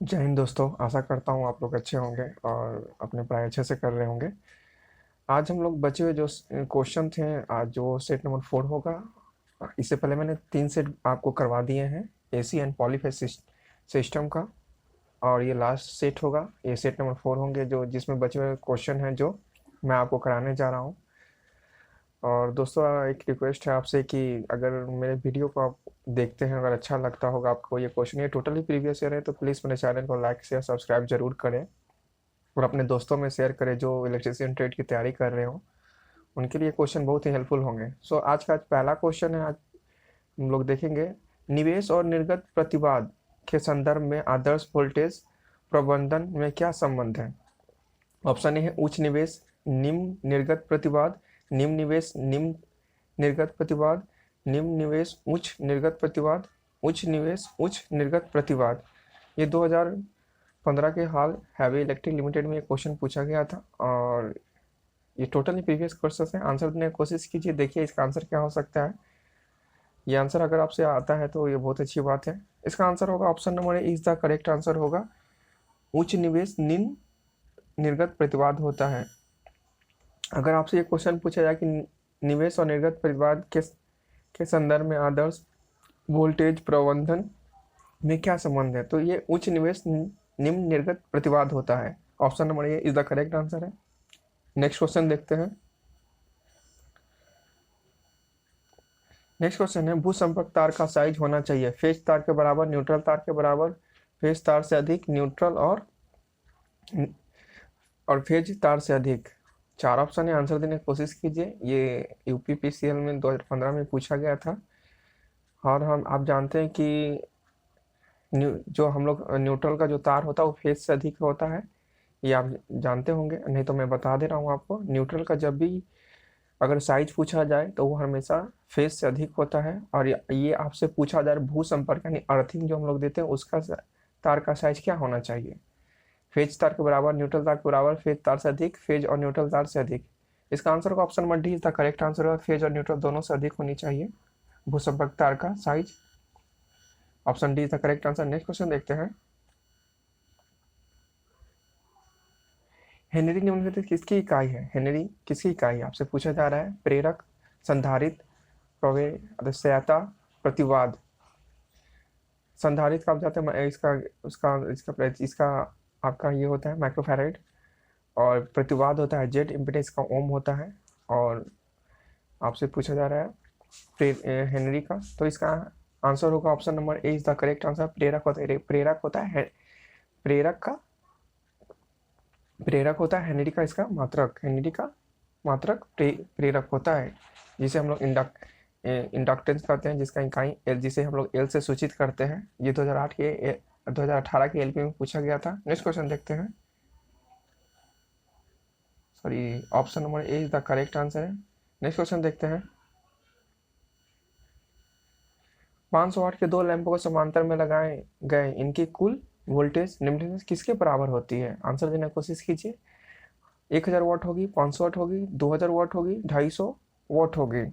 जय हिंद दोस्तों। आशा करता हूँ आप लोग अच्छे होंगे और अपने पढ़ाई अच्छे से कर रहे होंगे। आज हम लोग बचे हुए जो क्वेश्चन थे, आज जो सेट नंबर 4 होगा। इससे पहले मैंने 3 सेट आपको करवा दिए हैं एसी एंड पॉलीफेज सिस्टम का, और ये लास्ट सेट होगा। ये सेट नंबर 4 होंगे जो जिसमें बचे हुए क्वेश्चन हैं जो मैं आपको कराने जा रहा हूँ। और दोस्तों, एक रिक्वेस्ट है आपसे कि अगर मेरे वीडियो को आप देखते हैं, अगर अच्छा लगता होगा आपको ये क्वेश्चन, ये टोटली प्रीवियस ईयर है, तो प्लीज़ मेरे चैनल को लाइक शेयर सब्सक्राइब जरूर करें और अपने दोस्तों में शेयर करें जो इलेक्ट्रिशियन ट्रेड की तैयारी कर रहे हो। उनके लिए क्वेश्चन बहुत ही हेल्पफुल होंगे। सो आज पहला क्वेश्चन है। आज हम लोग देखेंगे निवेश और निर्गत प्रतिवाद के संदर्भ में आदर्श वोल्टेज प्रबंधन में क्या संबंध है। ऑप्शन ए है उच्च निवेश निम्न निर्गत प्रतिवाद, निम्न निवेश निम्न निर्गत प्रतिवाद, निम्न निवेश उच्च निर्गत प्रतिवाद, उच्च निवेश उच्च निर्गत प्रतिवाद। ये 2015 के हाल हैवी इलेक्ट्रिक लिमिटेड में ये क्वेश्चन पूछा गया था और ये टोटली प्रीवियस क्वेश्चन है। आंसर देने की कोशिश कीजिए, देखिए इसका आंसर क्या हो सकता है। ये आंसर अगर आपसे आता है तो ये बहुत अच्छी बात है। इसका आंसर होगा option number A is the correct answer होगा। उच्च निवेश निम्न निर्गत प्रतिवाद होता है। अगर आपसे ये क्वेश्चन पूछा जाए कि निवेश और निर्गत प्रतिवाद के संदर्भ में आदर्श वोल्टेज प्रबंधन में क्या संबंध है, तो ये उच्च निवेश निम्न निर्गत प्रतिवाद होता है। Option number A is the correct answer है। नेक्स्ट क्वेश्चन देखते हैं। नेक्स्ट क्वेश्चन है भू संपर्क तार का साइज होना चाहिए फेज तार के बराबर, न्यूट्रल तार के बराबर, फेज तार से अधिक, न्यूट्रल और फेज तार से अधिक। 4 ऑप्शन है, आंसर देने की कोशिश कीजिए। ये यूपीपीसीएल में 2015 में पूछा गया था। और हम आप जानते हैं कि जो हम लोग न्यूट्रल का जो तार होता है वो फेज से अधिक होता है। ये आप जानते होंगे, नहीं तो मैं बता दे रहा हूँ आपको। न्यूट्रल का जब भी अगर साइज पूछा जाए तो वो हमेशा फेज से अधिक होता है। और ये आपसे पूछा जाए भू संपर्क यानी अर्थिंग जो हम लोग देते हैं उसका तार का साइज क्या होना चाहिए। फेज तार के बराबर, न्यूट्रल तार के बराबर, फेज तार से अधिक, फेज और न्यूट्रल तार से अधिक। इसका आंसर का option number D is the correct answer होगा। फेज और न्यूट्रल दोनों से अधिक होनी चाहिए भू संपर्क तार का size. Option D is the correct answer. Next question देखते हैं। हेनरी निम्नलिखित किसकी इकाई है। हेनरी किसकी इकाई है आपसे पूछा जा रहा है। प्रेरक, संधारित्र, प्रवेश्यता, प्रतिवाद। संधारित्र का आप जाते हैं इसका उसका इसका इसका आपका ये होता है माइक्रोफैराड। और प्रतिवाद होता है जेड, इम्पीडेंस का ओम होता है। और आपसे पूछा जा रहा है हेनरी का, तो इसका आंसर होगा option number A is the correct answer. प्रेरक होता है, प्रेरक का प्रेरक होता है। हेनरी का इसका मात्रक, हेनरी का मात्रक प्रेरक होता है, जिसे हम लोग इंडक्टेंस कहते हैं, जिसका इकाई एल, जिसे हम लोग एल से सूचित करते हैं। ये 2018 के एलपी में पूछा गया था। नेक्स्ट क्वेश्चन देखते हैं। Sorry, option number A is the correct answer है। नेक्स्ट क्वेश्चन देखते हैं। 500 वाट के 2 लैंपों को समांतर में लगाए गए इनकी कुल वोल्टेज निम्नलिखित किसके बराबर होती है। आंसर देने की कोशिश कीजिए। 1000 वाट होगी, 500 वाट होगी, 2000 वाट होगी, 250 वाट होगी।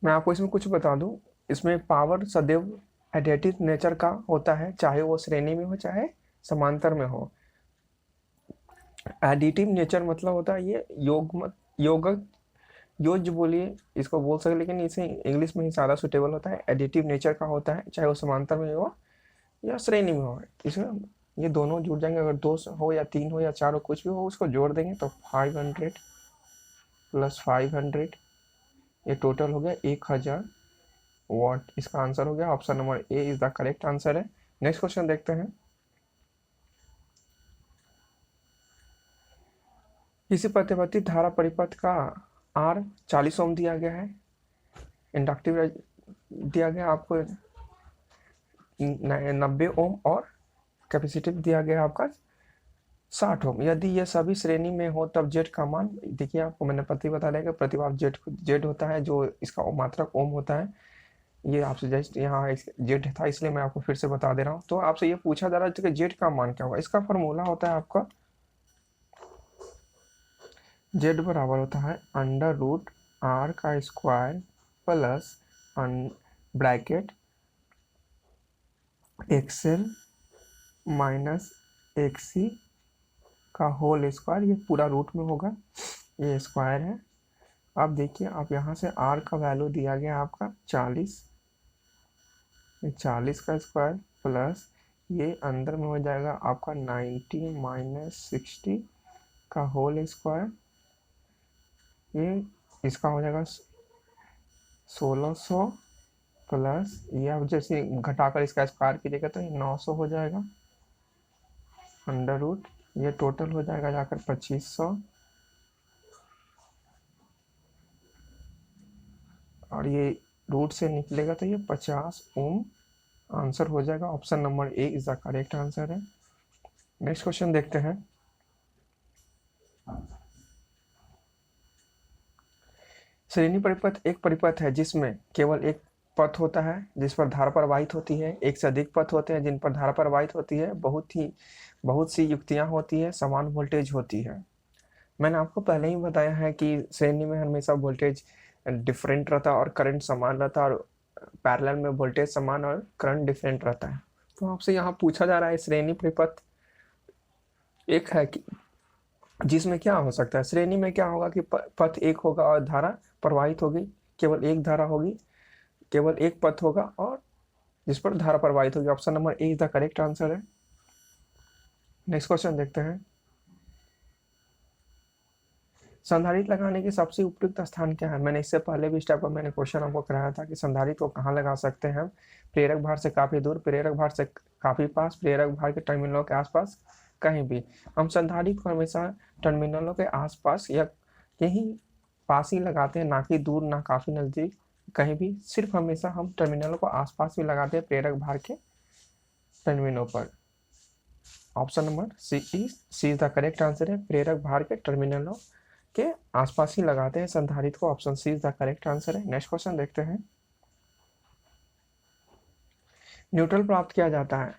मैं आपको इसमें कुछ बता दूं, इसमें पावर सदैव एडिटिव नेचर का होता है, चाहे वो श्रेणी में हो चाहे समांतर में हो। एडिटिव नेचर मतलब होता है ये योग योज बोलिए इसको बोल सकते, लेकिन इसे इंग्लिश में ही ज़्यादा सुटेबल होता है। एडिटिव नेचर का होता है, चाहे वो समांतर में हो या श्रेणी में हो। इसमें ये दोनों जुड़ जाएंगे। अगर 2 हो या 3 हो या 4 हो, कुछ भी हो, उसको जोड़ देंगे तो 500 प्लस 500, ये टोटल हो गया 1000 वाट। इसका आंसर हो गया option number A is the correct answer है। नेक्स्ट क्वेश्चन देखते हैं। किसी प्रतिवर्ती धारा परिपथ का आर 40 ओम दिया गया है, इंडक्टिव दिया गया आपको 90 ओम, और कैपेसिटिव दिया गया आपका 60 ओम। यदि ये सभी श्रेणी में हो तब जेड का मान, देखिए आपको मैंने बता दिया कि प्रतिवाद जेड होता है, जो इसका मात्रक ओम होता है। ये आपसे जस्ट यहाँ जेड था इसलिए मैं आपको फिर से बता दे रहा हूँ। तो आपसे ये पूछा जा रहा है कि जेड का मान क्या होगा। इसका फॉर्मूला होता है आपका जेड बराबर होता है अंडर रूट आर का square plus bracket XL minus एक सी का होल स्क्वायर, ये पूरा रूट में होगा, ये स्क्वायर है। अब देखिए आप यहाँ से r का वैल्यू दिया गया आपका 40, ये 40 का स्क्वायर प्लस ये अंदर में हो जाएगा आपका 90 माइनस 60 का होल स्क्वायर, ये इसका हो जाएगा 1600 प्लस ये अब जैसे घटाकर इसका स्क्वायर कीजिएगा तो ये 900 हो जाएगा अंडर रूट, ये टोटल हो जाएगा जाकर 2500 और ये रूट से निकलेगा तो ये 50 ओम आंसर हो जाएगा। Option number A is the correct answer है। नेक्स्ट क्वेश्चन देखते हैं। श्रेणी परिपथ एक परिपथ है जिसमें केवल एक पथ होता है जिस पर धारा प्रवाहित होती है, एक से अधिक पथ होते हैं जिन पर धारा प्रवाहित होती है, बहुत सी युक्तियां होती है, समान वोल्टेज होती है। मैंने आपको पहले ही बताया है कि श्रेणी में हमेशा वोल्टेज डिफरेंट रहता है और करंट समान रहता है, और पैरेलल में वोल्टेज समान और करंट डिफरेंट रहता है। तो आपसे यहाँ पूछा जा रहा है श्रेणी परिपथ एक है कि जिसमें क्या हो सकता है, श्रेणी में क्या होगा कि पथ एक होगा और धारा प्रवाहित होगी, केवल एक धारा होगी, केवल एक पथ होगा और जिस पर धारा प्रवाहित होगी। Option number A is the correct answer है। नेक्स्ट क्वेश्चन देखते हैं। संधारित्र लगाने के सबसे उपयुक्त स्थान क्या है? मैंने इससे पहले भी इस टाइप का मैंने क्वेश्चन आपको कराया था कि संधारित्र को कहाँ लगा सकते हैं हम, प्रेरक भार से काफी दूर, प्रेरक भार से काफी पास, प्रेरक भार के टर्मिनलों के आसपास, कहीं भी। हम संधारित्र को हमेशा टर्मिनलों के आसपास या यहीं पास ही लगाते हैं, ना कि दूर ना काफी नजदीक, कहीं भी। सिर्फ हमेशा हम टर्मिनलों को आसपास ही लगाते हैं प्रेरक भार के टर्मिनलों पर। Option number C is the correct answer है। प्रेरक भार के टर्मिनलों के आसपास ही लगाते हैं संधारित्र को। Option C is the correct answer है। नेक्स्ट क्वेश्चन देखते हैं। न्यूट्रल प्राप्त किया जाता है।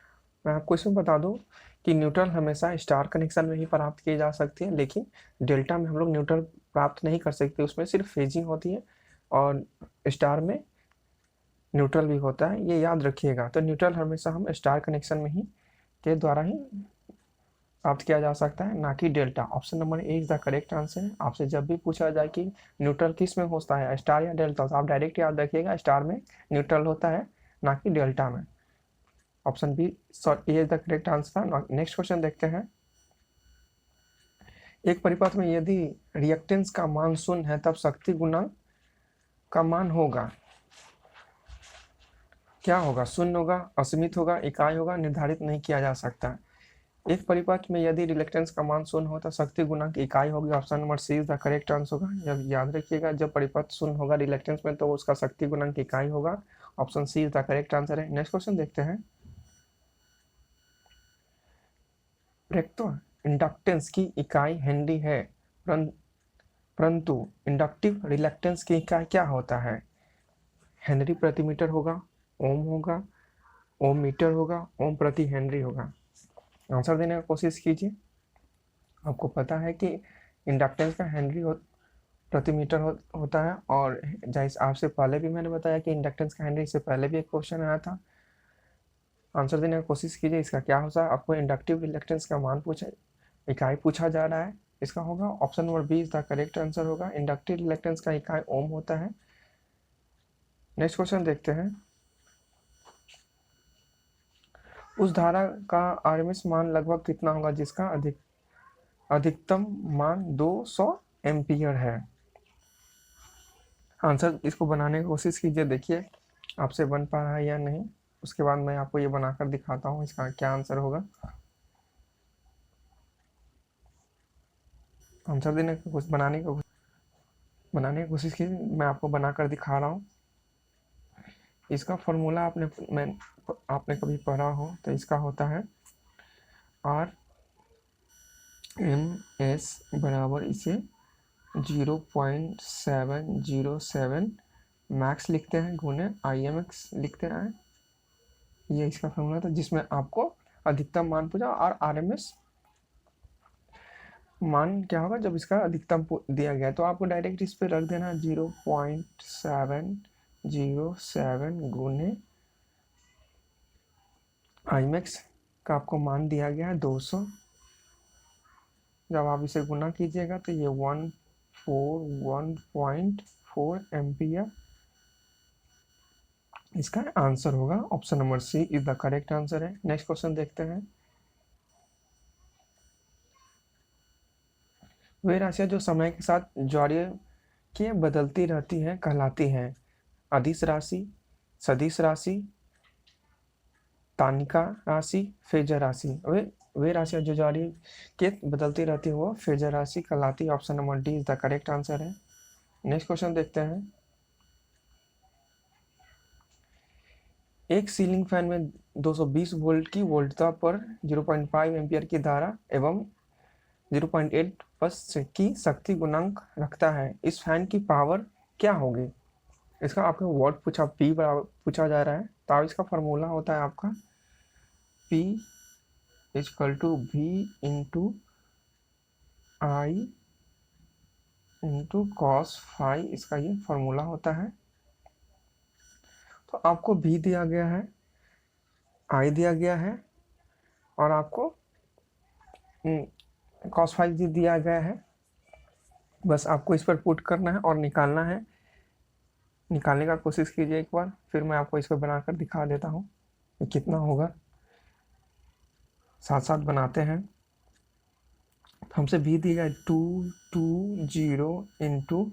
मैं आपको इसमें बता दूं कि न्यूट्रल हमेशा स्टार कनेक्शन में ही प्राप्त की जा सकती है, लेकिन डेल्टा में हम लोग न्यूट्रल प्राप्त नहीं कर सकते, उसमें सिर्फ फेजिंग होती है और स्टार में न्यूट्रल भी होता है, ये याद रखिएगा। तो न्यूट्रल हमेशा हम स्टार कनेक्शन में ही के द्वारा ही प्राप्त किया जा सकता है, ना कि delta. Option number A is the correct answer है। आपसे जब भी पूछा जाए कि न्यूट्रल किस में होता है, स्टार या डेल्टा, तो आप डायरेक्ट याद रखिएगा स्टार में न्यूट्रल होता है, ना कि डेल्टा में। Option B A is the correct answer. Next question देखते हैं। एक परिपथ में यदि रिएक्टेंस का मान शून्य है तब शक्ति गुणांक का मान होगा, क्या होगा? शून्य होगा, असीमित होगा, इकाई होगा, निर्धारित नहीं किया जा सकता। एक परिपथ में यदि रिलेक्टेंस का मान शून्य हो तो शक्ति गुणांक इकाई होगी। Option number C is the correct answer होगा। जब याद रखिएगा जब परिपथ शून्य होगा रिलेक्टेंस में तो उसका शक्ति गुणांक इकाई होगा। Option C is the correct answer है। नेक्स्ट क्वेश्चन देखते हैं। इंडक्टेंस की इकाई हेनरी है, परंतु इंडक्टिव रिलेक्टेंस की इकाई क्या होता है? हेनरी प्रति मीटर होगा, ओम होगा, ओम मीटर होगा, ओम प्रति हेनरी होगा। आंसर देने का कोशिश कीजिए। आपको पता है कि इंडक्टेंस का हेनरी प्रति मीटर होता है, और जैसे आपसे पहले भी मैंने बताया कि इंडक्टेंस का हेनरी से पहले भी एक क्वेश्चन आया था। आंसर देने की कोशिश कीजिए इसका क्या होता है। आपको इंडक्टिव रिलेक्टेंस का मान पूछा, इकाई पूछा जा रहा है, इसका होगा option number B is the correct answer होगा। इंडक्टिव रिलेक्टेंस का इकाई ओम होता है। नेक्स्ट क्वेश्चन देखते हैं। उस धारा का आरएमएस मान लगभग कितना होगा जिसका अधिकतम मान 200 एम्पियर है? आंसर इसको बनाने की कोशिश कीजिए, देखिए आपसे बन पा रहा है या नहीं। उसके बाद मैं आपको ये बनाकर दिखाता हूँ इसका क्या आंसर होगा। आंसर देने की कोशिश बनाने की कोशिश कीजिए, मैं आपको बनाकर दिखा रहा हूँ। इसका फॉर्मूला आपने कभी पढ़ा हो तो इसका होता है आर एम एस बराबर इसे 0.707 मैक्स लिखते हैं गुने आई एम एक्स लिखते हैं। ये इसका फॉर्मूला था जिसमें आपको अधिकतम मान पूछा और आर एम एस मान क्या होगा जब इसका अधिकतम दिया गया, तो आपको डायरेक्ट इस पे रख देना 0.707 गुने आई मैक्स का आपको मान दिया गया है 200। जब आप इसे गुना कीजिएगा तो ये 141.4 एम्पियर इसका आंसर होगा। Option number C is the correct answer है। नेक्स्ट क्वेश्चन देखते हैं। वे राशियां जो समय के साथ ज्वारीय के बदलती रहती हैं कहलाती हैं? अदिश राशि, सदिश राशि, तानिका राशि, फेजर राशि। वे राशियां जो ज्वारीय के बदलती रहती है वो फेजर राशि कहलाती है। Option number D is the correct answer है। नेक्स्ट क्वेश्चन देखते हैं। एक सीलिंग फैन में 220 वोल्ट की वोल्टता पर 0.5 एम्पियर की धारा एवं 0.8 बस की शक्ति गुणांक रखता है। इस फैन की पावर क्या होगी? इसका आपका वॉट पूछा, पी बराबर पूछा जा रहा है, तो इसका फॉर्मूला होता है आपका P is equal to V into I into cos phi, इसका ये फॉर्मूला होता है। तो आपको V दिया गया है, I दिया गया है और आपको कॉस फाई दिया गया है। बस आपको इस पर पुट करना है और निकालना है। निकालने का कोशिश कीजिए एक बार, फिर मैं आपको इस पर बनाकर दिखा देता हूँ कि कितना होगा। साथ साथ बनाते हैं। हमसे भी दिया है 220 इंटू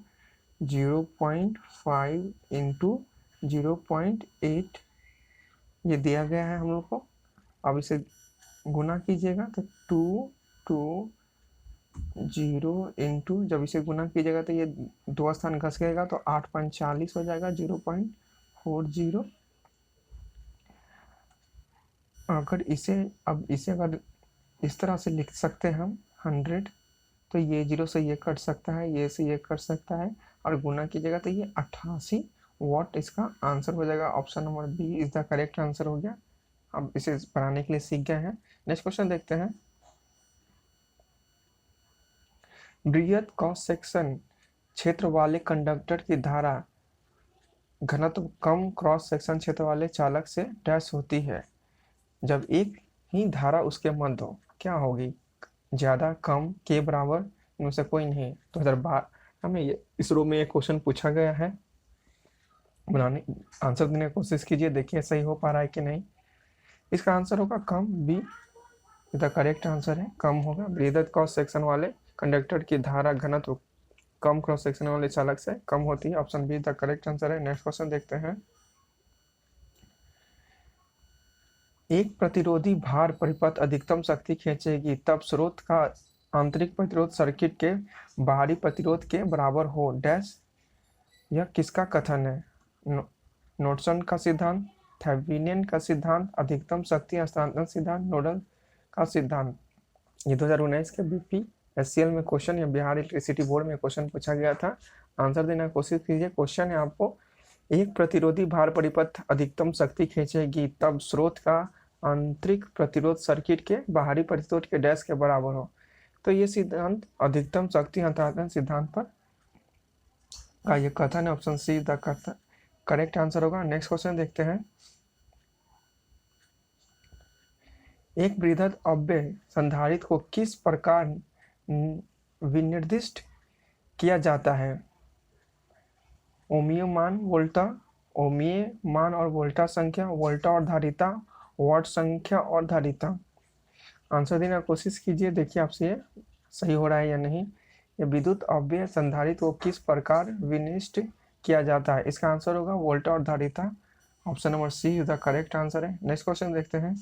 0.5 इंटू 0.8 ये दिया गया है हम लोग को। अब इसे गुना कीजिएगा तो 220 इंटू, जब इसे गुना कीजिएगा तो ये दो स्थान घस गएगा तो 8.40 हो जाएगा, 0.40। अगर इसे अगर इस तरह से लिख सकते हैं हम 100, तो ये 0 से ये कट सकता है, ये से ये कट सकता है और गुना कीजिएगा तो ये 88 वाट इसका आंसर हो जाएगा। Option number B is the correct answer हो गया। अब इसे बनाने के लिए सीख गए हैं। नेक्स्ट क्वेश्चन देखते हैं। बृहद क्रॉस सेक्शन क्षेत्र वाले कंडक्टर की धारा घनत्व कम क्रॉस सेक्शन क्षेत्र वाले चालक से डैश होती है जब एक ही धारा उसके मध्य हो, क्या होगी? ज़्यादा, कम, के बराबर, इनमें से कोई नहीं। 2012 में इसरो में एक क्वेश्चन पूछा गया है। बनाने आंसर देने की कोशिश कीजिए, देखिए सही हो पा रहा है कि नहीं। इसका आंसर होगा कम, बी द करेक्ट आंसर है, कम होगा। बृहद क्रॉस सेक्शन वाले कंडक्टर की धारा घनत्व कम क्रॉस सेक्शन वाले चालक से कम होती है। Option be the correct answer है। नेक्स्ट क्वेश्चन देखते हैं। एक प्रतिरोधी भार परिपथ अधिकतम शक्ति खींचेगी तब स्रोत का आंतरिक प्रतिरोध सर्किट के बाहरी प्रतिरोध के बराबर हो डैश। यह किसका कथन है? नॉर्टन का सिद्धांत, थेवेनिन का सिद्धांत, अधिकतम शक्ति हस्तांतरण सिद्धांत, नोडल का सिद्धांत। ये 2019 के BPSCL में क्वेश्चन या बिहार इलेक्ट्रिसिटी बोर्ड में क्वेश्चन पूछा गया था। आंसर देने की कोशिश कीजिए। क्वेश्चन है आपको, एक प्रतिरोधी भार परिपथ अधिकतम शक्ति खींचेगी तब स्रोत का आंतरिक प्रतिरोध सर्किट के बाहरी प्रतिरोध के डैश के बराबर हो। तो ये सिद्धांत अधिकतम शक्ति हस्तांतरण सिद्धांत पर का ये कथन है। Option C the correct answer होगा। नेक्स्ट क्वेश्चन देखते हैं। एक बृहद अव्यय संधारित्र को किस प्रकार विनिर्दिष्ट किया जाता है? ओमिय मान, वोल्टा, ओमिय मान और वोल्टा संख्या, वोल्टा और धारिता, वाट संख्या और धारिता। आंसर देने की कोशिश कीजिए, देखिए आपसे ये सही हो रहा है या नहीं। ये विद्युत अव्यय संधारित्र को किस प्रकार विनिर्दिष्ट किया जाता है? इसका आंसर होगा वोल्टा और धारिता। Option number C is the correct answer है। नेक्स्ट क्वेश्चन देखते हैं।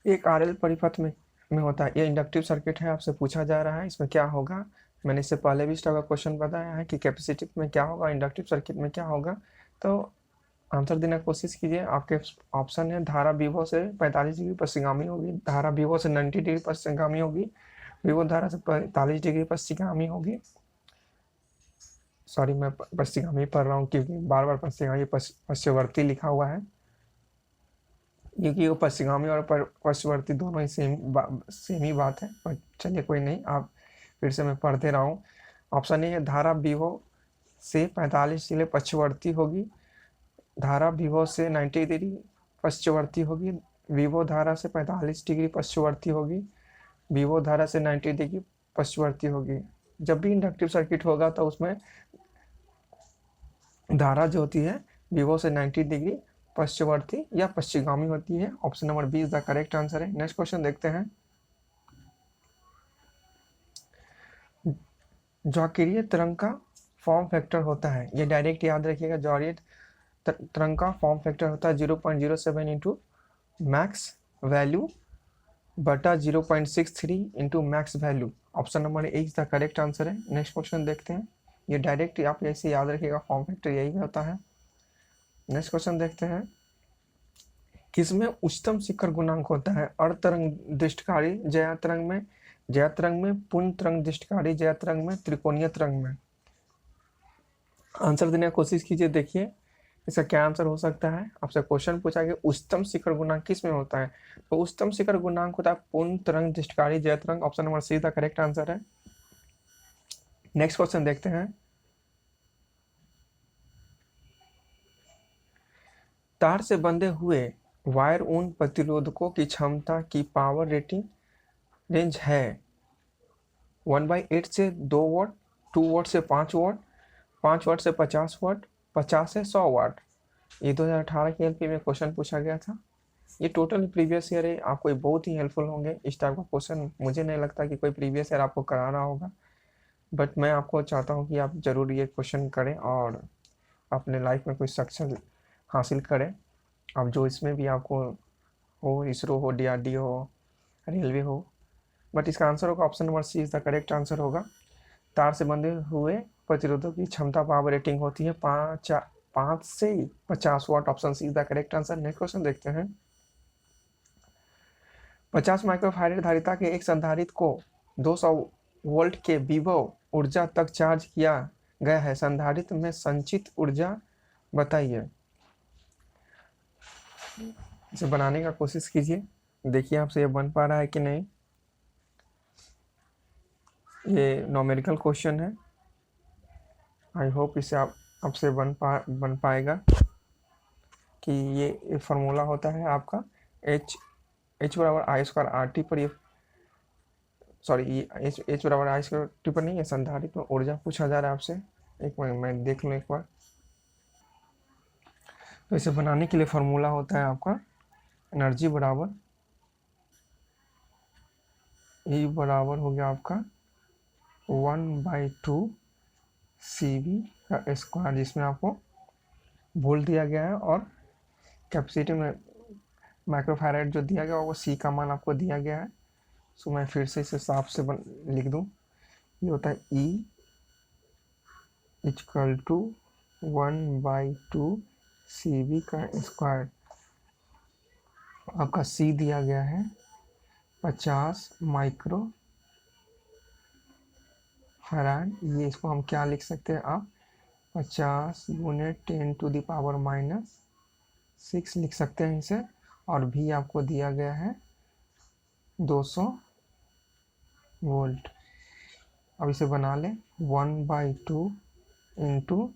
एक RL परिपथ में होता है, ये इंडक्टिव सर्किट है, आपसे पूछा जा रहा है इसमें क्या होगा। मैंने इससे पहले भी इस टाइप का क्वेश्चन बताया है कि कैपेसिटिव में क्या होगा, इंडक्टिव सर्किट में क्या होगा। तो आंसर देने की कोशिश कीजिए। आपके ऑप्शन है धारा विभव से 45 डिग्री पश्चिमगामी होगी, धारा विभव से 90 डिग्री पश्चिमगामी होगी, विभव धारा से 45 डिग्री पश्चिमगामी होगी। सॉरी, मैं पश्चिमगामी पढ़ रहा हूँ क्योंकि बार बार पश्चिमगामी पश्चिमवर्ती लिखा हुआ है, क्योंकि वो पश्चिमगामी और पश्चिमवर्ती दोनों ही सेम ही बात है। पर चलिए कोई नहीं, आप फिर से मैं पढ़ दे रहा हूँ। ऑप्शन ए है धारा विभव से 45 डिग्री पश्चिमवर्ती होगी, धारा विभव से 90 डिग्री पश्चिमवर्ती होगी, विभव धारा से 45 डिग्री पश्चिमवर्ती होगी, विभव धारा से 90 डिग्री पश्चिमवर्ती होगी। जब भी इंडक्टिव सर्किट होगा तो उसमें धारा जो होती है विभव से 90 डिग्री पश्चिमवर्ती या पश्चिमगामी होती है। Option number B is the correct answer है। नेक्स्ट क्वेश्चन देखते हैं। ज्वाकीय तरंग का फॉर्म फैक्टर होता है, ये डायरेक्ट याद रखिएगा, ज्वाकीय तरंग का फॉर्म फैक्टर होता है 0.07 इंटू मैक्स वैल्यू बटा 0.63 into max value. Option number A is the correct answer है। नेक्स्ट क्वेश्चन देखते हैं। ये डायरेक्ट आप ऐसे याद रखिएगा, फॉर्म फैक्टर यही होता है। नेक्स्ट क्वेश्चन देखते हैं। किसमें उच्चतम शिखर गुणांक होता है? अर्ध तरंग दृष्टिकारी जया तरंग में, पूर्ण तरंग दृष्टिकारी जया तरंग में, त्रिकोणीय तरंग में। आंसर देने की कोशिश कीजिए, देखिए इसका क्या आंसर हो सकता है। आपसे क्वेश्चन पूछा गया उच्चतम शिखर गुणांक किस में होता है, तो उच्चतम शिखर गुणांक होता है पूर्ण तरंग दृष्टिकारी जय तरंग। Option number C the correct answer है। नेक्स्ट क्वेश्चन देखते हैं। तार से बंधे हुए वायर उन प्रतिरोधकों की क्षमता की पावर रेटिंग रेंज है 1/8 से 2 वाट, 2 वाट से 5 वाट, 5 वाट से 50 वाट, 50 से 100 वाट। ये 2018 के एलपी में क्वेश्चन पूछा गया था। ये टोटल प्रीवियस ईयर है, आपको ये बहुत ही हेल्पफुल होंगे। इस टाइप का क्वेश्चन मुझे नहीं लगता कि कोई प्रीवियस ईयर आपको करा रहा होगा, बट मैं आपको चाहता हूँ कि आप ज़रूर ये क्वेश्चन करें और अपने लाइफ में कोई सक्सेस हासिल करें। अब जो इसमें भी आपको हो, इसरो हो, DRDO हो, रेलवे हो, बट इसका आंसर होगा option number C is the correct answer होगा। तार से बंधे हुए प्रतिरोधों की क्षमता पावर रेटिंग होती है 5 से 50 watt. Option C is the correct answer. Next question देखते हैं। 50 माइक्रोफैराड धारिता के एक संधारित्र को 200 वोल्ट के विभव ऊर्जा तक चार्ज किया गया है, संधारित्र में संचित ऊर्जा बताइए। इसे बनाने का कोशिश कीजिए, देखिए आपसे ये बन पा रहा है कि नहीं। ये न्यूमेरिकल क्वेश्चन है, आई होप इसे आपसे बन पाएगा। कि ये फार्मूला होता है आपका H बराबर आई स्क्वायर आर टी पर, ये सॉरी H बराबर आई स्क्वायर टी पर नहीं है, संधारित्र में ऊर्जा पूछा जा रहा है आपसे। एक मिनट मैं देख लूँ एक बार। तो इसे बनाने के लिए फार्मूला होता है आपका एनर्जी बराबर E बराबर हो गया आपका 1/2 CV का स्क्वायर, जिसमें आपको वोल्ट दिया गया है और कैपेसिटी में माइक्रोफैराड जो दिया गया है वो C का मान आपको दिया गया है। सो मैं फिर से इसे साफ से लिख दूं। ये होता है E इक्वल टू 1/2 CV का स्क्वायर। आपका C दिया गया है 50 माइक्रो फैराड। ये इसको हम क्या लिख सकते हैं आप 50 गुने 10 टू द पावर -6 लिख सकते हैं इसे। और भी आपको दिया गया है 200 वोल्ट। अब इसे बना लें 1/2 इंटू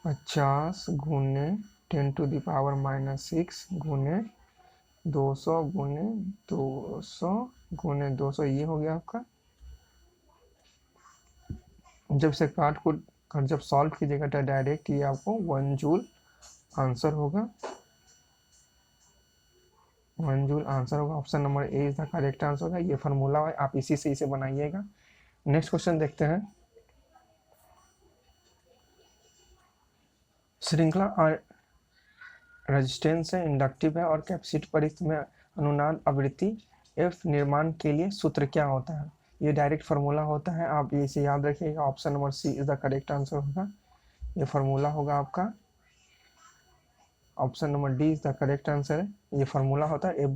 50 गुने 10 टू द पावर -6 गुने 200 गुने 200 गुने 200, ये हो गया आपका। जब से काट को जब सॉल्व कीजिएगा तो डायरेक्ट ये आपको 1 जूल आंसर होगा। 1 जूल आंसर होगा। Option number A is the correct answer होगा। ये फार्मूला है, आप इसी से इसे बनाइएगा। नेक्स्ट क्वेश्चन देखते हैं। श्रृंखला रेजिस्टेंस है, इंडक्टिव है और कैपेसिटी परिस्थिति में अनुनाद आवृत्ति F निर्माण के लिए सूत्र क्या होता है? ये डायरेक्ट फार्मूला होता है, आप इसे याद रखिएगा। Option number C is the correct answer होगा। ये फार्मूला होगा आपका। Option number D is the correct answer है। ये फार्मूला होता है F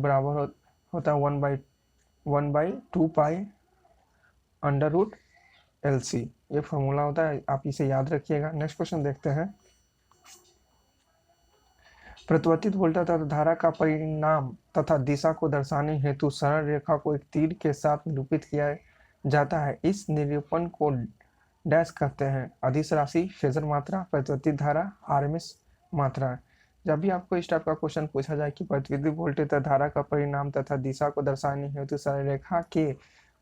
बराबर होता है 1/2 पाई √LC। ये फार्मूला होता है, आप इसे याद रखिएगा। नेक्स्ट क्वेश्चन देखते हैं। प्रतिवर्तित वोल्टेज तथा धारा का परिणाम तथा दिशा को दर्शाने हेतु सरल रेखा को एक तीर के साथ निरूपित किया जाता है। इस निरूपण को डैश कहते हैं, अदिश राशि, फेजर मात्रा, प्रतिवर्ती धारा, आरएमएस मात्रा। जब भी आपको इस टाइप का क्वेश्चन पूछा जाए कि प्रतिविद्युत वोल्टेज तथा धारा का परिणाम तथा दिशा को दर्शाने हेतु सरलरेखा के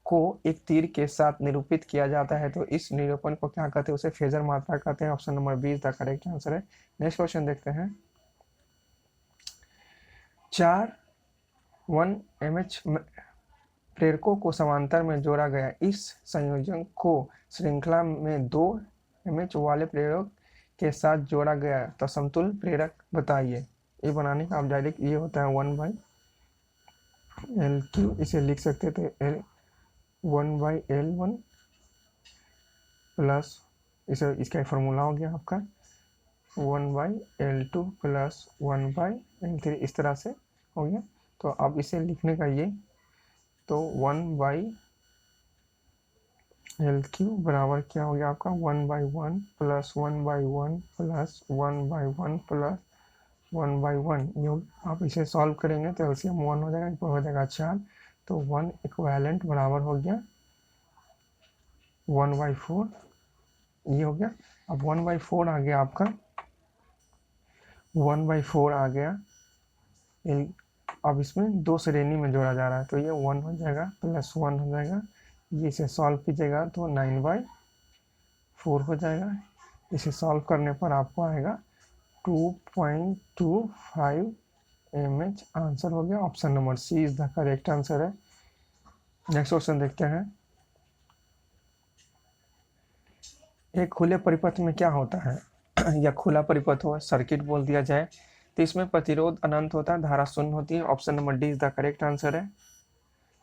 को एक तीर के साथ निरूपित किया जाता है, तो इस निरूपण को क्या कहते हैं? उसे फेजर मात्रा कहते हैं। Option number 20 the correct answer है। नेक्स्ट क्वेश्चन देखते हैं। 4 1 mH प्रेरकों को समांतर में जोड़ा गया, इस संयोजन को श्रृंखला में 2 mH वाले प्रेरक के साथ जोड़ा गया, तो समतुल्य प्रेरक बताइए। ये बनाने का आप डायरेक्ट ये होता है 1/L3, इसे लिख सकते थे L 1/L1 प्लस इसे, इसका फॉर्मूला हो गया आपका 1/L2 प्लस 1/L3, इस तरह से हो गया। तो अब इसे लिखने का ये, तो 1/L3 बराबर क्या हो गया आपका 1/1 प्लस 1/1 प्लस 1/1 प्लस 1/1। ये आप इसे सॉल्व करेंगे तो एलसीएम 1 हो जाएगा, ऊपर हो जाएगा 4, तो 1 इक्विवेलेंट बराबर हो गया 1/4, ये हो गया। अब 1/4 आ गया आपका, 1/4 आ गया। अब इसमें 2 श्रेणी में जोड़ा जा रहा है, तो ये 1 हो जाएगा प्लस 1 हो जाएगा, ये इसे सॉल्व कीजिएगा तो 9/4 हो जाएगा। इसे सॉल्व करने पर आपको आएगा 2.25 mH, आंसर हो गया। Option number C is the correct answer है। नेक्स्ट क्वेश्चन देखते हैं। एक खुले परिपथ में क्या होता है या खुला परिपथ हो, सर्किट बोल दिया जाए, तो इसमें प्रतिरोध अनंत होता है, धारा शून्य होती है। Option number D is the correct answer है।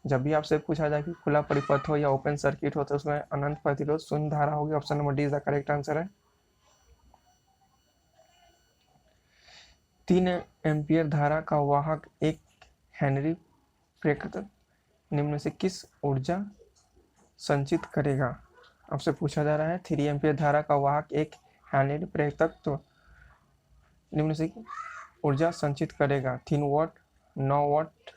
जब भी आपसे पूछा जाए कि खुला परिपथ हो या ओपन सर्किट हो, तो उसमें अनंत प्रतिरोध, शून्य धारा होगी। Option number D is the correct answer है। 3 एम्पियर धारा का वाहक एक हेनरी प्रेरक निम्न से किस ऊर्जा संचित करेगा? आपसे पूछा जा रहा है 3 एम्पियर धारा का वाहक एक हेनरी प्रेरक तो निम्न से ऊर्जा संचित करेगा। 3 वाट, 9 वाट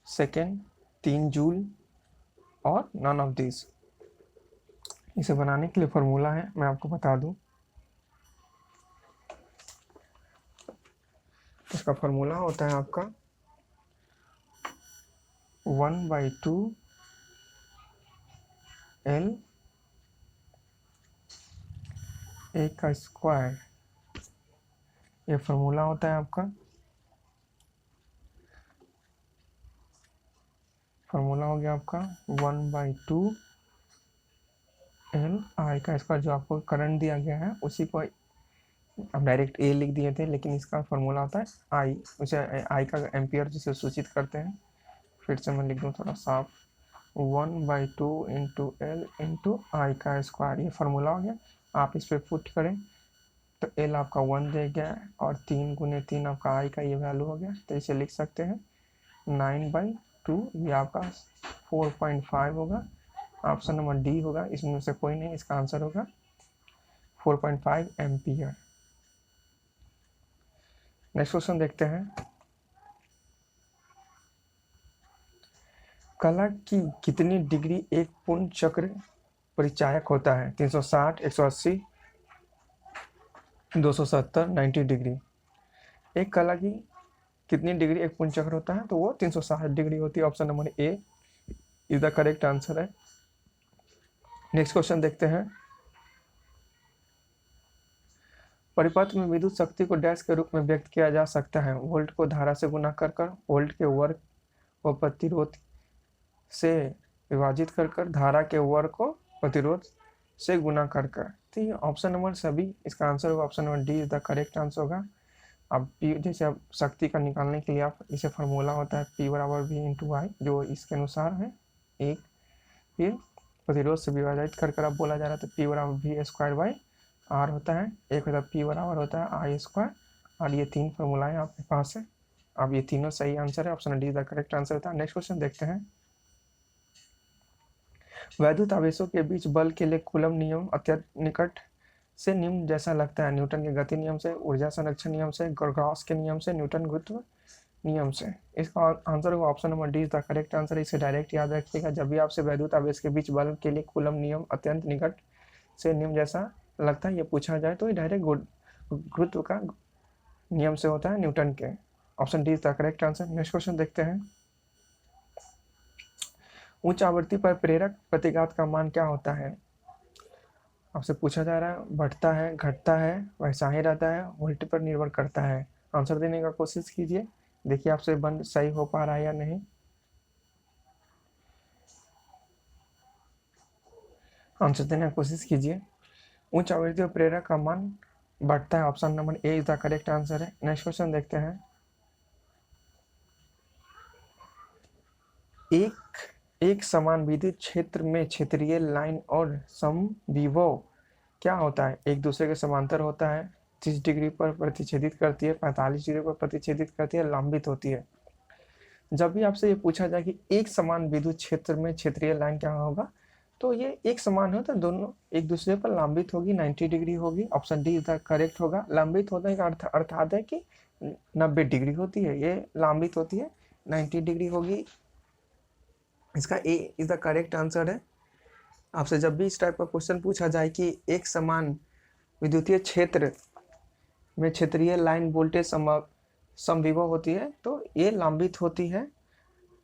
सेकेंड, 3 जूल और नन ऑफ दिस। इसे बनाने के लिए फॉर्मूला है, मैं आपको बता दूं। इसका फॉर्मूला होता है आपका 1/2 L A का स्क्वायर, ये फॉर्मूला होता है आपका। फॉर्मूला हो गया आपका 1/2 L I का स्क्वायर, जो आपको करंट दिया गया है उसी को अब डायरेक्ट ए लिख दिए थे, लेकिन इसका फॉर्मूला होता है आई, उसे आई का एम्पियर जिसे सूचित करते हैं। फिर से मैं लिख दूँ थोड़ा साफ, 1/2 इंटू एल इंटू आई का स्क्वायर, ये फार्मूला हो गया। आप इस पर पुट करें तो एल आपका 1 दे गया और 3 × 3 आपका आई का ये वैल्यू हो गया, तो इसे लिख सकते हैं 9/2, ये आपका 4.5 होगा। ऑप्शन नंबर डी होगा, इसमें से कोई नहीं, इसका आंसर होगा 4.5 एम्पियर। नेक्स्ट क्वेश्चन देखते हैं। कला की कितनी डिग्री एक पूर्ण चक्र परिचायक होता है? 360, 180, 270, 90 डिग्री। एक कला की कितनी डिग्री एक पूर्ण चक्र होता है? तो वो 360 डिग्री होती है। Option number A is the correct answer है। नेक्स्ट क्वेश्चन देखते हैं। परिपथ में विद्युत शक्ति को डैश के रूप में व्यक्त किया जा सकता है। वोल्ट को धारा से गुना कर वोल्ट के वर्ग को प्रतिरोध से विभाजित कर धारा के वर्ग को प्रतिरोध से गुना कर। तो ये ऑप्शन नंबर सभी इसका आंसर होगा। Option number D is the correct answer होगा। अब पी, जैसे अब शक्ति का निकालने के लिए आप इसे फार्मूला होता है P बराबर V इंटू आई, जो इसके अनुसार है एक। फिर प्रतिरोध से विभाजित कर अब बोला जा रहा है, तो P बराबर V² होता है, एक होता है P बराबर होता है I², और ये 3 फार्मूलाएं आपके पास है। अब ये तीनों सही आंसर है, option D the correct answer होता है। नेक्स्ट क्वेश्चन देखते हैं। वैद्युत आवेशों के बीच बल के लिए कूलम नियम अत्यंत निकट से निम्न जैसा लगता है। न्यूटन के गति नियम से, ऊर्जा संरक्षण नियम से, गॉस के नियम से, न्यूटन गुरुत्व नियम से। इसका आंसर होगा option number D is the correct answer. इसे डायरेक्ट याद रखिएगा, जब भी आपसे वैद्युत आवेश के बीच बल के लिए कूलम नियम अत्यंत निकट से नियम जैसा लगता है ये पूछा जाए तो ये डायरेक्ट गुरुत्व का नियम से होता है, न्यूटन के। Option D is the correct answer. Next question देखते हैं। उच्च आवृत्ति पर प्रेरक प्रतिघात का मान क्या होता है? आपसे पूछा जा रहा है बढ़ता है, घटता है, वैसा ही रहता है, वोल्ट पर निर्भर करता है। आंसर देने का कोशिश कीजिए, देखिए आपसे बंद सही हो पा रहा है या नहीं। आंसर देने की कोशिश कीजिए। उच्च आवृत्ति पर प्रेरक का मान बढ़ता है। Option number A is the correct answer है। नेक्स्ट क्वेश्चन देखते हैं। एक समान विद्युत क्षेत्र में क्षेत्रीय लाइन और समविभव क्या होता है? एक दूसरे के समांतर होता है, 30 डिग्री पर प्रतिच्छेदित करती है, 45 डिग्री पर प्रतिच्छेदित करती है, लंबित होती है। जब भी आपसे ये पूछा जाए कि एक समान विद्युत क्षेत्र में क्षेत्रीय लाइन क्या होगा, तो ये एक समान हो तो दोनों एक दूसरे पर लंबित होगी, 90 डिग्री होगी। Option D is the correct होगा। लंबित होने का अर्थात है कि 90 डिग्री होती है, ये लंबित होती है, 90 डिग्री होगी। इसका ए इज द करेक्ट आंसर है। आपसे जब भी इस टाइप का क्वेश्चन पूछा जाए कि एक समान विद्युतीय क्षेत्र में क्षेत्रीय लाइन वोल्टेज समविभव होती है, तो ये लंबित होती है।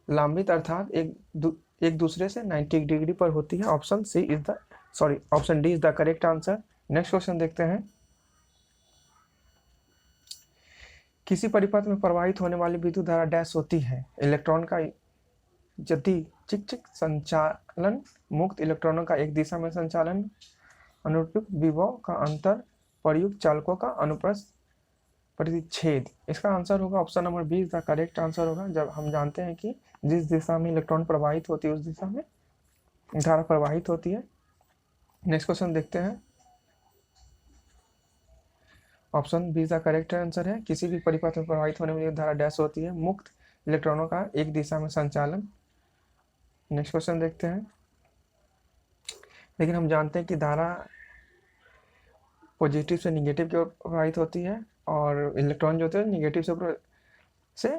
लंबित अर्थात एक दूसरे से 90 डिग्री पर होती है। Option C is the option D is the correct answer. Next question देखते हैं। किसी परिपथ में प्रवाहित होने वाली विद्युत धारा डैश होती है? इलेक्ट्रॉन का यदि चिक संचालन, मुक्त इलेक्ट्रॉनों का एक दिशा में संचालन, अनुप्रयुक्त विभव का अंतर, प्रयुक्त चालकों का अनुप्रस्थ प्रतिच्छेद। इसका आंसर होगा option number B is the correct answer होगा। जब हम जानते हैं कि जिस दिशा में इलेक्ट्रॉन प्रवाहित होती है उस दिशा में धारा प्रवाहित होती है। नेक्स्ट क्वेश्चन देखते हैं। Option B is the correct answer है। किसी भी परिपथ में प्रवाहित होने वाली धारा डैश होती है, मुक्त इलेक्ट्रॉनों का एक दिशा में संचालन। नेक्स्ट क्वेश्चन देखते हैं। लेकिन हम जानते हैं कि धारा पॉजिटिव से निगेटिव की ओर प्रवाहित होती है और इलेक्ट्रॉन जो होते हैं निगेटिव से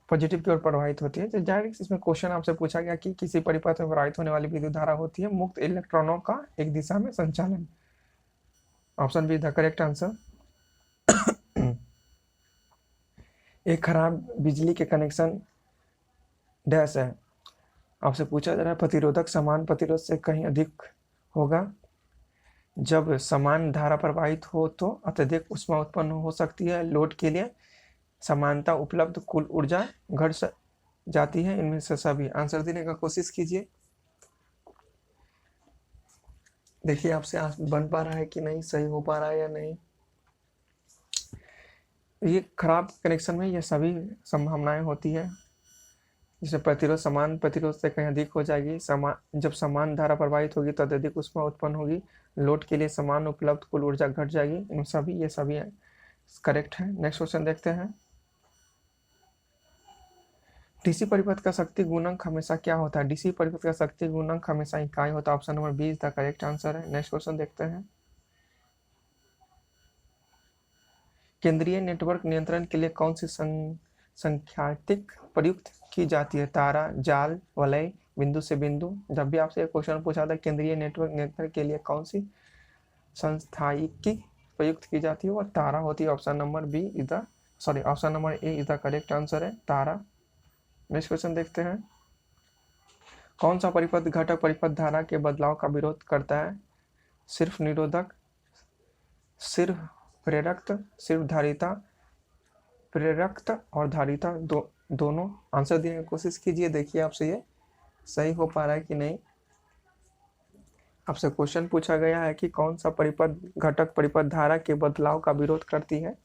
पॉजिटिव की ओर प्रवाहित होती है। तो डायरेक्ट इसमें क्वेश्चन आपसे पूछा गया कि किसी परिपथ में प्रवाहित होने वाली विद्युत धारा होती है, मुक्त इलेक्ट्रॉनों का एक दिशा में संचालन। Option be the correct answer. एक खराब बिजली के कनेक्शन डैश है। आपसे पूछा जा रहा है प्रतिरोधक समान प्रतिरोध से कहीं अधिक होगा। जब समान धारा प्रवाहित हो तो अत्यधिक ऊष्मा उत्पन्न हो सकती है। लोड के लिए समानता उपलब्ध कुल ऊर्जा घट जाती है। इनमें से सभी। आंसर देने का कोशिश कीजिए, देखिए आपसे बन पा रहा है कि नहीं, सही हो पा रहा है या नहीं। ये खराब कनेक्शन में ये सभी संभावनाएं होती है। जिससे प्रतिरोध समान प्रतिरोध से कहीं अधिक हो जाएगी। जब समान धारा प्रवाहित होगी तो अत्यधिक ऊष्मा उत्पन्न होगी। लोड के लिए समान उपलब्ध कुल ऊर्जा घट जाएगी। इन सभी ये सभी करेक्ट है। नेक्स्ट क्वेश्चन देखते हैं। डीसी परिपथ का शक्ति गुणक हमेशा क्या होता है? डीसी परिपथ का शक्ति गुणक हमेशा इकाई होता है। Option number B is the correct answer है। नेक्स्ट क्वेश्चन देखते हैं। केंद्रीय नेटवर्क नियंत्रण के लिए कौन सी संख्यात्मक प्रयुक्त की जाती है? तारा, जाल, वलय, बिंदु से बिंदु। जब भी आपसे क्वेश्चन पूछा था केंद्रीय नेटवर्क नियंत्रण के लिए कौन सी संस्थायिकी प्रयुक्त की जाती है, वो तारा होती है। Option number B is the option number A is the correct answer है, तारा। नेक्स्ट क्वेश्चन देखते हैं। कौन सा परिपथ घटक परिपथ धारा के बदलाव का विरोध करता है? सिर्फ निरोधक, सिर्फ प्रेरक, सिर्फ धारिता, प्रेरक और धारिता दोनों। आंसर देने की कोशिश कीजिए, देखिए आपसे ये सही हो पा रहा है कि नहीं। आपसे क्वेश्चन पूछा गया है कि कौन सा परिपथ घटक परिपथ धारा के बदलाव का विरोध करती है।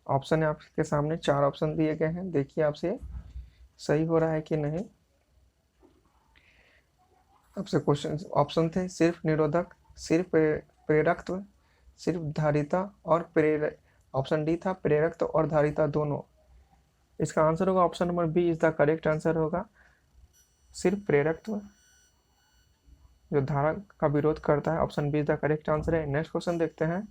ऑप्शन है आपके सामने, 4 ऑप्शन दिए गए हैं, देखिए आपसे सही हो रहा है कि नहीं। आपसे क्वेश्चन ऑप्शन थे सिर्फ निरोधक, सिर्फ प्रेरकत्व, सिर्फ धारिता और ऑप्शन डी था प्रेरकत्व और धारिता दोनों। इसका आंसर होगा option number B is the correct answer होगा, सिर्फ प्रेरकत्व जो धारा का विरोध करता है। Option B is the correct answer है। नेक्स्ट क्वेश्चन देखते हैं।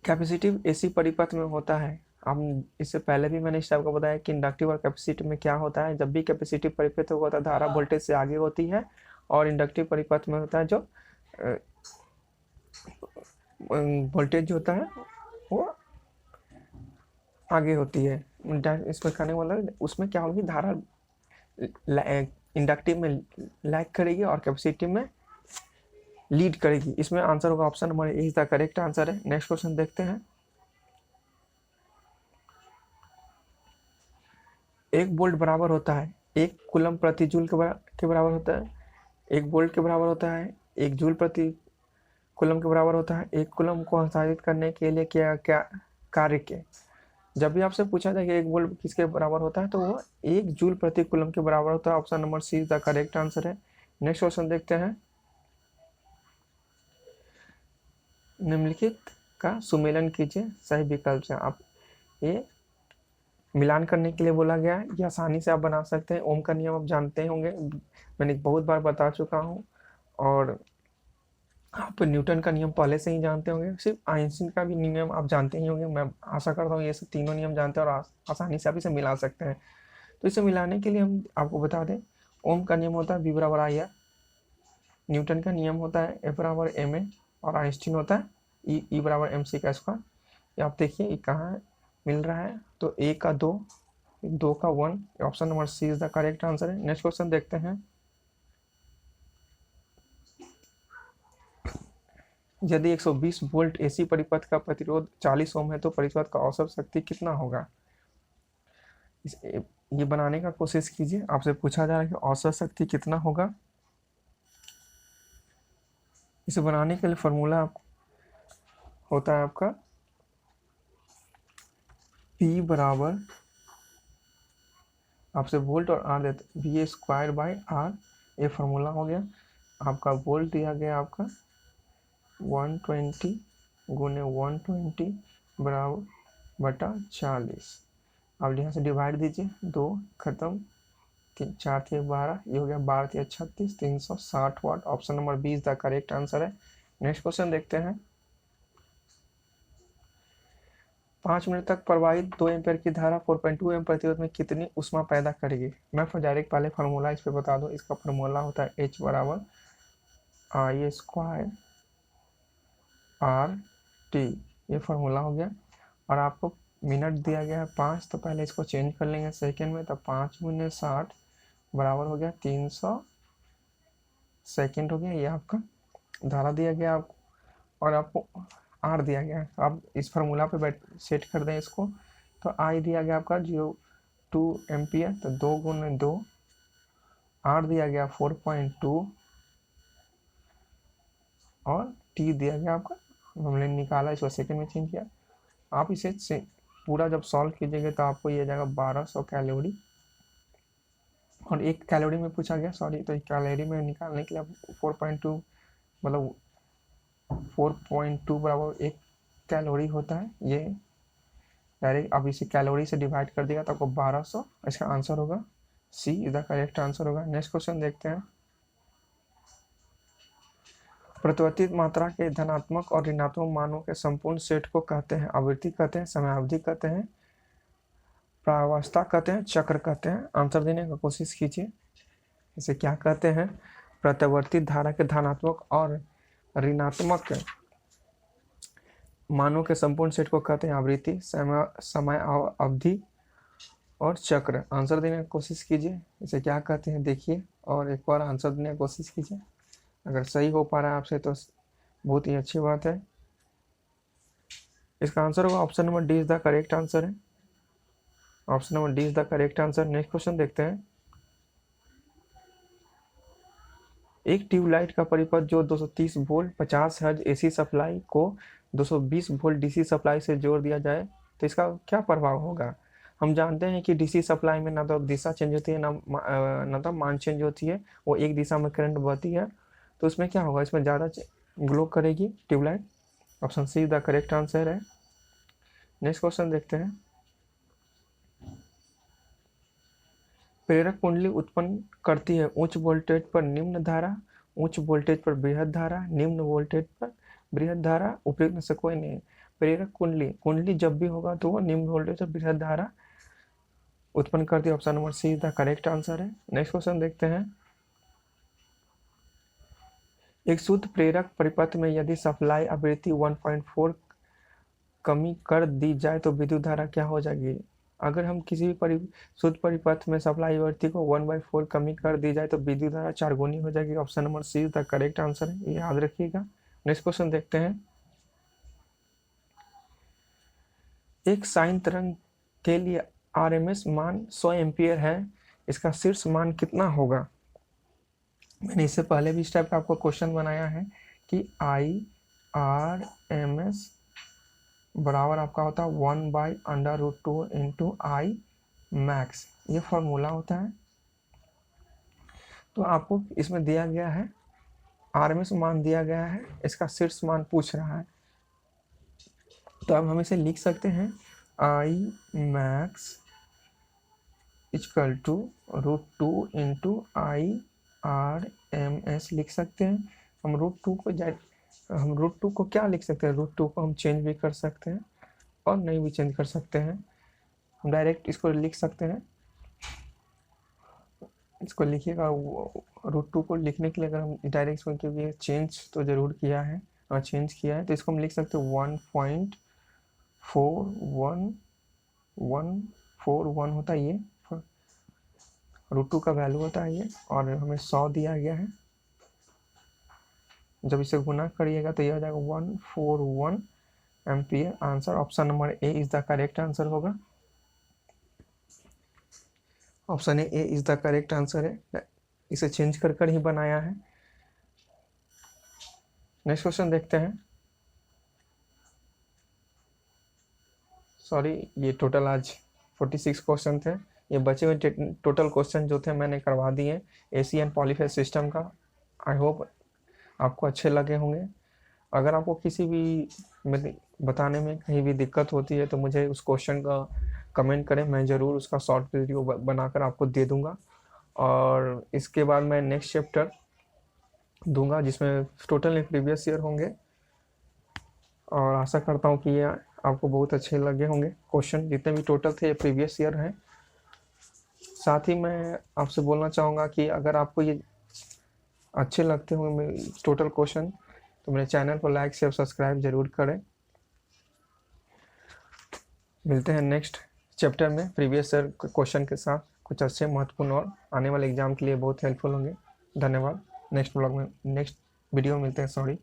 कैपेसिटिव एसी परिपथ में होता है। हम इससे पहले भी मैंने इस टाइप का बताया कि इंडक्टिव और कैपेसिटिव में क्या होता है। जब भी कैपेसिटिव परिपथ होता है धारा वोल्टेज से आगे होती है और इंडक्टिव परिपथ में होता है जो वोल्टेज जो होता है वो आगे होती है। इसमें कहने वाला उसमें क्या होगी, धारा इंडक्टिव में लैग करेगी और कैपेसिटिव में लीड करेगी। इसमें आंसर होगा option number A is the correct answer है। नेक्स्ट क्वेश्चन देखते हैं। एक वोल्ट बराबर होता है 1 कूलम प्रति जूल के बराबर होता है। 1 वोल्ट के बराबर होता है 1 जूल प्रति कूलम के बराबर होता है। 1 कूलम को हस्तांतरित करने के लिए क्या क्या कार्य के। जब भी आपसे पूछा जाए कि 1 वोल्ट किसके बराबर होता है तो वो 1 जूल प्रति कूलम के बराबर होता है। Option number C is the correct answer है। नेक्स्ट क्वेश्चन देखते हैं। निम्नलिखित का सुमेलन कीजिए सही विकल्प से। आप ये मिलान करने के लिए बोला गया है, ये आसानी से आप बना सकते हैं। ओम का नियम आप जानते होंगे, मैंने बहुत बार बता चुका हूँ। और आप न्यूटन का नियम पहले से ही जानते होंगे। सिर्फ आइंस्टीन का भी नियम आप जानते ही होंगे। मैं आशा करता हूँ ये सब तीनों नियम जानते हैं और आसानी से आप इसे मिला सकते हैं। तो इसे मिलाने के लिए हम आपको बता दें, ओम का नियम होता है V बराबर आई आर, न्यूटन का नियम होता है F बराबर एम ए, और आइंस्टीन होता है ई बराबर एम सी का स्क्वायर। ये आप देखिए ये कहाँ मिल रहा है, तो ए का 2, 2 का 1, option number C is the correct answer है। नेक्स्ट क्वेश्चन देखते हैं। यदि 120 वोल्ट एसी परिपथ का प्रतिरोध 40 ओम है तो परिपथ का औसत शक्ति कितना होगा। ये बनाने का कोशिश कीजिए। आपसे पूछा जा रहा है कि औसत शक्ति कितना होगा। इसे बनाने के लिए फॉर्मूला होता है आपका P बराबर, आपसे वोल्ट और आर देते V स्क्वायर बाई आर, ये फार्मूला हो गया। आपका वोल्ट दिया गया आपका 120 गुने 120 बराबर बटा 40। अब यहाँ से डिवाइड दीजिए, 2 खत्म, 4 थे 12, ये हो गया 12 थे 36, 360 watt. Option number B is the correct answer है। नेक्स्ट क्वेश्चन देखते हैं। 5 मिनट तक प्रवाहित 2 एम्पेयर की धारा 4.2 एम प्रतिरोध में कितनी ऊष्मा पैदा करेगी। मैं डायरेक्ट पहले फार्मूला इस पर बता दूं। इसका फार्मूला होता है H बराबर आई स्क्वायर आर टी, ये फार्मूला हो गया। और आपको मिनट दिया गया है 5, तो पहले इसको चेंज कर लेंगे सेकेंड में, तो 5 गुने 60 बराबर हो गया 300 सेकेंड हो गया। ये आपका धारा दिया गया आपको, और आपको आर दिया गया है। आप इस फार्मूला पे सेट कर दें इसको, तो आई दिया गया आपका 0.2 एम्पियर, तो 2 गुने 2, आर दिया गया 4.2, और टी दिया गया आपका, हमने निकाला इसको सेकेंड में चेंज किया। आप इसे पूरा जब सॉल्व कीजिएगा तो आपको ये जाएगा 1200 कैलोरी। और एक कैलोरी में पूछा गया, सॉरी, तो एक कैलोरी में निकालने के लिए आप 4.2 मतलब 4.2 बराबर 1 कैलोरी होता है। ये डायरेक्ट अब इसे कैलोरी से डिवाइड कर देगा तो आपको 1200, इसका आंसर होगा सी इज द करेक्ट आंसर होगा। नेक्स्ट क्वेश्चन देखते हैं। प्रतिवर्तित मात्रा के धनात्मक और ऋणात्मक मानों के संपूर्ण सेट को कहते हैं आवृत्ति कहते हैं, समयावधि कहते हैं, प्रावस्था कहते हैं, चक्र कहते हैं। आंसर देने का कोशिश कीजिए। इसे क्या कहते हैं। प्रतिवर्तित धारा के धनात्मक और ऋणात्मक मानों के संपूर्ण सेट को कहते हैं आवृत्ति, समय अवधि और चक्र। आंसर देने की कोशिश कीजिए। इसे क्या कहते हैं देखिए, और एक बार आंसर देने की कोशिश कीजिए। अगर सही हो पा रहा है आपसे तो बहुत ही अच्छी बात है। इसका आंसर होगा option number D is the correct answer है। Option number D is the correct answer. Next question देखते हैं। एक ट्यूबलाइट का परिपथ जो 230 वोल्ट 50 हर्ट्ज एसी सप्लाई को 220 वोल्ट डीसी सप्लाई से जोड़ दिया जाए तो इसका क्या प्रभाव होगा। हम जानते हैं कि डीसी सप्लाई में ना तो दिशा चेंज होती है ना तो मान चेंज होती है, वो एक दिशा में करंट बहती है। तो इसमें क्या होगा, इसमें ज़्यादा ग्लो करेगी tubelight. Option C the correct answer है। नेक्स्ट क्वेश्चन देखते हैं। प्रेरक कुंडली उत्पन्न करती है उच्च वोल्टेज पर निम्न धारा, उच्च वोल्टेज पर बृहद धारा, निम्न वोल्टेज पर बृहद धारा, उपयुक्त में से कोई नहीं। प्रेरक कुंडली जब भी होगा तो वो निम्न वोल्टेज और बृहद धारा उत्पन्न करती है। Option number C the correct answer है। नेक्स्ट क्वेश्चन देखते हैं। एक शुद्ध प्रेरक परिपथ में यदि सप्लाई आवृत्ति 1.4 कमी कर दी जाए तो विद्युत धारा क्या हो जाएगी। अगर हम किसी भी शुद्ध परिपथ में सप्लाई आवृत्ति को 1/4 कमी कर दी जाए तो विद्युत धारा 4 गुनी हो जाएगी। Option number C the correct answer है, ये याद रखिएगा। नेक्स्ट क्वेश्चन देखते हैं। एक साइन तरंग के लिए आरएमएस मान 100 एम्पियर है, इसका शीर्ष मान कितना होगा। मैंने इससे पहले भी इस टाइप का आपको क्वेश्चन बनाया है कि IRMS बराबर आपका होता है 1/√2 इंटू आई मैक्स, ये फॉर्मूला होता है। तो आपको इसमें दिया गया है आरएमएस मान दिया गया है, इसका शीर्ष मान पूछ रहा है। तो अब हम इसे लिख सकते हैं I max equal to √2 into IRMS लिख सकते हैं। हम √2 को क्या लिख सकते हैं, √2 को हम चेंज भी कर सकते हैं और नहीं भी चेंज कर सकते हैं। हम डायरेक्ट इसको लिख सकते हैं, इसको लिखिएगा। √2 को लिखने के लिए अगर हम डायरेक्ट इसको, क्योंकि चेंज तो ज़रूर किया है और चेंज किया है, तो इसको हम लिख सकते हैं 1.4141 होता है ये, √2 का वैल्यू होता है ये, और हमें 100 दिया गया है। जब इसे गुना करिएगा तो ये हो जाएगा 141 ampere. Answer option number A is the correct answer होगा। Option A is the correct answer है, इसे चेंज कर कर ही बनाया है। नेक्स्ट क्वेश्चन देखते हैं। सॉरी, ये टोटल आज 46 क्वेश्चन थे। ये बचे हुए टोटल क्वेश्चन जो थे मैंने करवा दिए एसी एंड पॉलीफेज सिस्टम का। आई होप आपको अच्छे लगे होंगे। अगर आपको किसी भी बताने में कहीं भी दिक्कत होती है तो मुझे उस क्वेश्चन का कमेंट करें, मैं ज़रूर उसका शॉर्ट वीडियो बनाकर आपको दे दूंगा। और इसके बाद मैं नेक्स्ट चैप्टर दूंगा जिसमें टोटल प्रीवियस ईयर होंगे, और आशा करता हूँ कि ये आपको बहुत अच्छे लगे होंगे। क्वेश्चन जितने भी टोटल थे ये प्रीवियस ईयर हैं। साथ ही मैं आपसे बोलना चाहूँगा कि अगर आपको ये अच्छे लगते होंगे टोटल क्वेश्चन तो मेरे चैनल को लाइक शेयर सब्सक्राइब जरूर करें। मिलते हैं नेक्स्ट चैप्टर में प्रीवियस ईयर क्वेश्चन के साथ, कुछ अच्छे महत्वपूर्ण और आने वाले एग्जाम के लिए बहुत हेल्पफुल होंगे। धन्यवाद। नेक्स्ट ब्लॉग में, नेक्स्ट वीडियो में मिलते हैं। सॉरी।